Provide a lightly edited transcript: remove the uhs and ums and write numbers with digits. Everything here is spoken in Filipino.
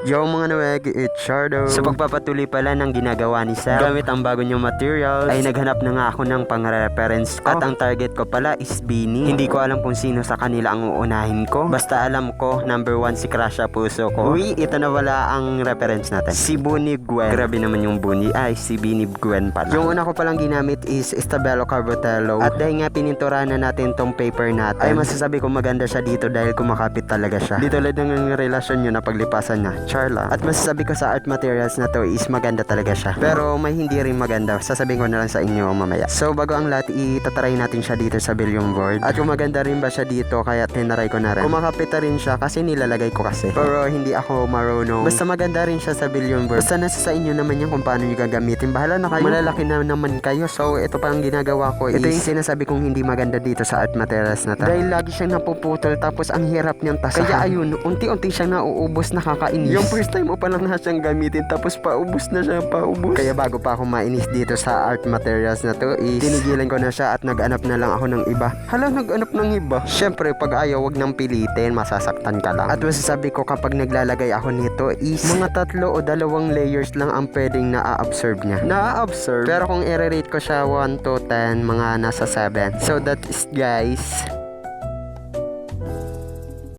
Yo mga naweg, it's Shardo. Sa pagpapatuloy pala ng ginagawa ni Sel gamit ang bago niyong materials, ay naghanap na nga ako ng pang-reference ko. At ang target ko pala is Beanie. Hindi ko alam kung sino sa kanila ang uunahin ko. Basta alam ko, number 1 si Crush sa puso ko. Uy, ito na wala ang reference natin. Si Bunny Gwen. Grabe naman yung Bunny. Ay, si Beanie Gwen pala. Yung una ko palang ginamit is Estabelo Carbotello. At dahil nga pininturahan na natin tong paper natin, ay masasabi ko maganda siya dito dahil kumakapit talaga siya. Dito lang ng relasyon nyo na paglipasan niya. Charla. At masasabi ko sa art materials na to is maganda talaga siya. Pero may hindi rin maganda. Sasabihin ko na lang sa inyo mamaya. So bago ang lahat, itatry natin siya dito sa billion board. At kung maganda rin ba siya dito, kaya tinaray ko na rin. Kumakapit rin siya kasi nilalagay ko kasi. Pero hindi ako marunong. Basta maganda rin siya sa billion board. Basta nasa sa inyo naman yan kung paano nyo gagamitin. Bahala na kayo. Malalaki na naman kayo. So ito pa ang ginagawa ko. Ito yung sinasabi kong hindi maganda dito sa art materials na to. Dahil lagi siyang napuputol tapos ang hirap niyang tasahan. Kaya ayun, unti-unti siyang nauubos, nakakainis. Yung first time mo pa lang na siyang gamitin tapos paubos na siya, paubos. Kaya bago pa ako mainis dito sa art materials na to is tinigilan ko na siya at nag-anap na lang ako ng iba. Hala, nag-anap ng iba. Syempre, pag ayaw, wag nang pilitin, masasaktan ka lang. At masasabi ko kapag naglalagay ako nito is mga 3 o 2 layers lang ang pwedeng na-absorb niya. Na-absorb? Pero kung i-rate ko siya 1 to 10, mga nasa 7. So that is guys,